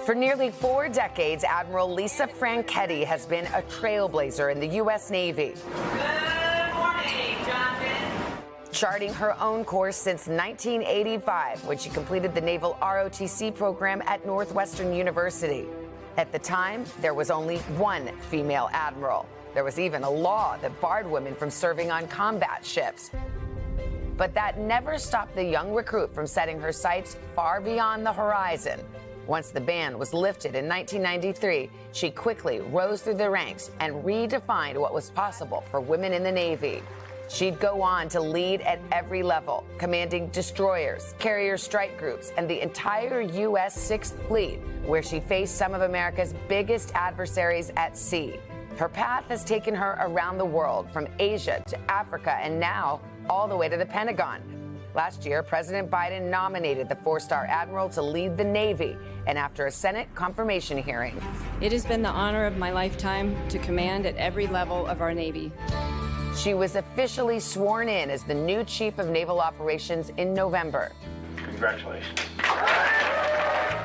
For nearly 4 decades, Admiral Lisa Franchetti has been a trailblazer in the U.S. Navy. Good morning, Jonathan. Charting her own course since 1985, when she completed the Naval ROTC program at Northwestern University. At the time, there was only one female admiral. There was even a law that barred women from serving on combat ships. But that never stopped the young recruit from setting her sights far beyond the horizon. Once the ban was lifted in 1993, she quickly rose through the ranks and redefined what was possible for women in the Navy. She'd go on to lead at every level, commanding destroyers, carrier strike groups, and the entire U.S. Sixth Fleet, where she faced some of America's biggest adversaries at sea. Her path has taken her around the world, from Asia to Africa, and now all the way to the Pentagon. Last year, President Biden nominated the 4-star admiral to lead the Navy, and after a Senate confirmation hearing, it has been the honor of my lifetime to command at every level of our Navy. She was officially sworn in as the new Chief of Naval Operations in November. Congratulations.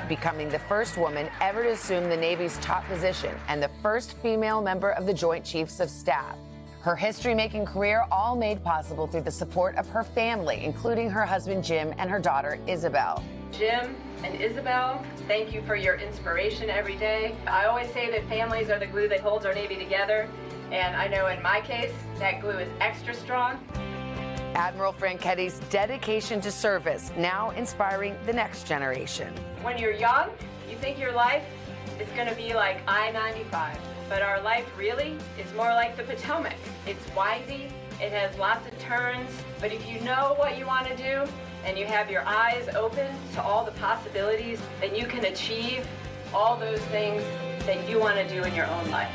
Becoming the first woman ever to assume the Navy's top position and the first female member of the Joint Chiefs of Staff. Her history-making career all made possible through the support of her family, including her husband Jim and her daughter Isabel. Jim and Isabel, thank you for your inspiration every day. I always say that families are the glue that holds our Navy together, and I know in my case, that glue is extra strong. Admiral Franchetti's dedication to service now inspiring the next generation. When you're young, you think your life is going to be like I-95. But our life really is more like the Potomac. It's windy, it has lots of turns, but if you know what you want to do and you have your eyes open to all the possibilities, then you can achieve all those things that you want to do in your own life.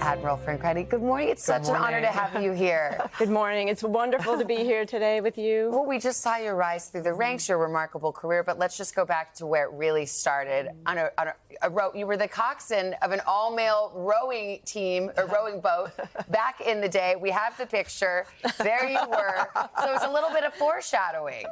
Admiral Franchetti, good morning. It's such an honor to have you here. Good morning. It's wonderful to be here today with you. Well, we just saw you rise through the ranks, your remarkable career, but let's just go back to where it really started. On a row, you were the coxswain of an all-male rowing team, or rowing boat, back in the day. We have the picture. There you were. So it's a little bit of foreshadowing.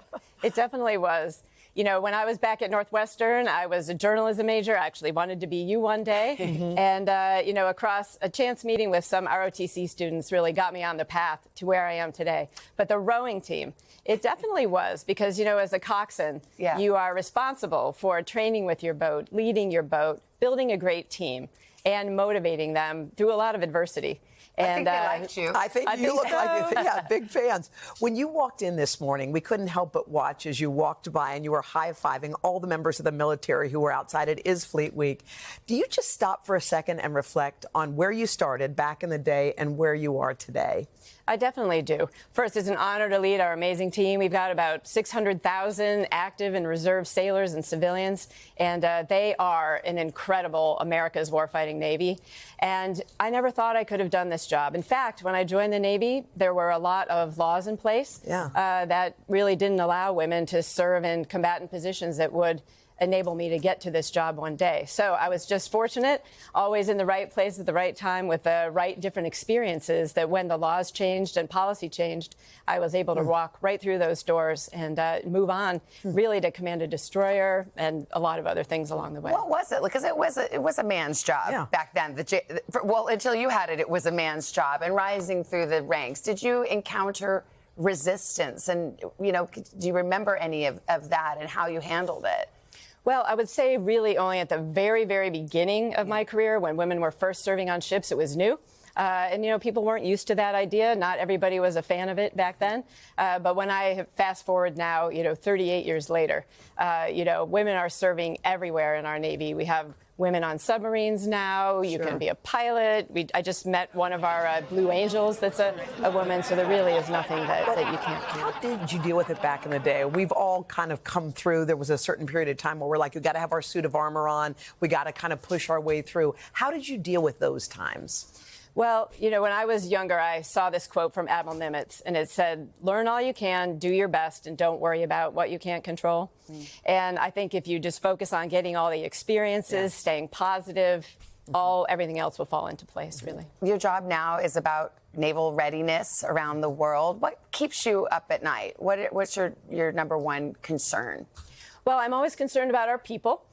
It definitely was. You know, when I was back at Northwestern, I was a journalism major. I actually wanted to be you one day. And, you know, across a chance meeting with some ROTC students really got me on the path to where I am today. But the rowing team, it definitely was, because, you know, as a coxswain, you are responsible for training with your boat, leading your boat, building a great team, and motivating them through a lot of adversity. And I think they liked you. I think you look like big fans. When you walked in this morning, we couldn't help but watch as you walked by and you were high-fiving all the members of the military who were outside. It is Fleet Week. Do you just stop for a second and reflect on where you started back in the day and where you are today? I definitely do. First, it's an honor to lead our amazing team. We've got about 600,000 active and reserve sailors and civilians, and they are an incredible America's warfighting Navy. And I never thought I could have done this job. In fact, when I joined the Navy, there were a lot of laws in place that really didn't allow women to serve in combatant positions that would enable me to get to this job one day. So I was just fortunate, always in the right place at the right time with the right different experiences, that when the laws changed and policy changed, I was able to walk right through those doors and move on really to command a destroyer and a lot of other things along the way. What was it? Because it was a man's job back then. Well, until you had it, it was a man's job. And rising through the ranks, did you encounter resistance? And, you know, do you remember any of that and how you handled it? Well, I would say really only at the very, very beginning of my career, when women were first serving on ships, it was new. And, you know, people weren't used to that idea. Not everybody was a fan of it back then. But when I fast forward now, you know, 38 years later, you know, women are serving everywhere in our Navy. We have women on submarines now. You can be a pilot. I just met one of our Blue Angels that's a woman, so there really is nothing that you can't do. How did you deal with it back in the day? We've all kind of come through. There was a certain period of time where we're like, we got to have our suit of armor on. We got to kind of push our way through. How did you deal with those times? Well, you know, when I was younger, I saw this quote from Admiral Nimitz, and it said, learn all you can, do your best, and don't worry about what you can't control. And I think if you just focus on getting all the experiences, staying positive, everything else will fall into place, really. Your job now is about naval readiness around the world. What keeps you up at night? What's your number one concern? Well, I'm always concerned about our people.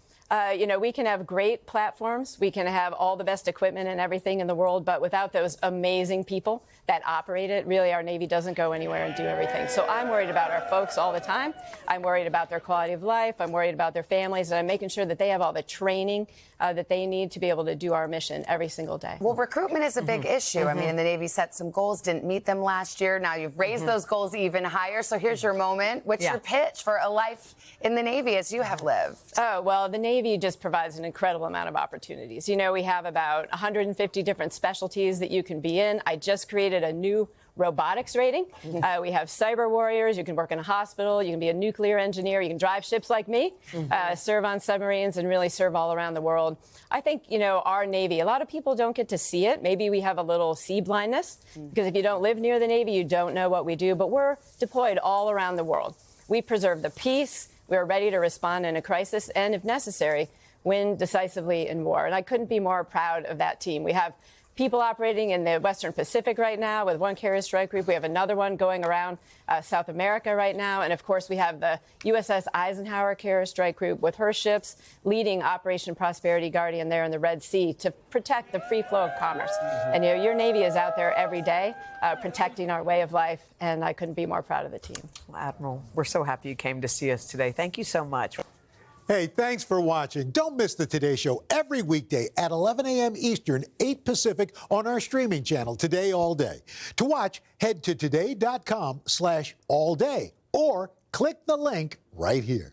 We can have great platforms. We can have all the best equipment and everything in the world, but without those amazing people that operate it, really our Navy doesn't go anywhere and do everything. So I'm worried about our folks all the time. I'm worried about their quality of life. I'm worried about their families, and I'm making sure that they have all the training that they need to be able to do our mission every single day. Well, recruitment is a big issue. I mean, the Navy set some goals, didn't meet them last year. Now you've raised those goals even higher. So here's your moment. What's your pitch for a life in the Navy as you have lived? Oh, well, the Navy just provides an incredible amount of opportunities. We have about 150 different specialties that you can be in. I just created a new robotics rating. We have cyber warriors. You can work in a hospital. You can be a nuclear engineer. You can drive ships like me, serve on submarines, and really serve all around the world. I think, our Navy, a lot of people don't get to see it. Maybe we have a little sea blindness because if you don't live near the Navy, you don't know what we do. But we're deployed all around the world. We preserve the peace. We are ready to respond in a crisis and, if necessary, win decisively in war. And I couldn't be more proud of that team. We have people operating in the Western Pacific right now with one carrier strike group. We have another one going around South America right now. And, of course, we have the USS Eisenhower carrier strike group with her ships leading Operation Prosperity Guardian there in the Red Sea to protect the free flow of commerce. And, your Navy is out there every day protecting our way of life, and I couldn't be more proud of the team. Well, Admiral, we're so happy you came to see us today. Thank you so much. Hey, thanks for watching. Don't miss the Today Show every weekday at 11 a.m. Eastern, 8 Pacific on our streaming channel, Today All Day. To watch, head to today.com/allday or click the link right here.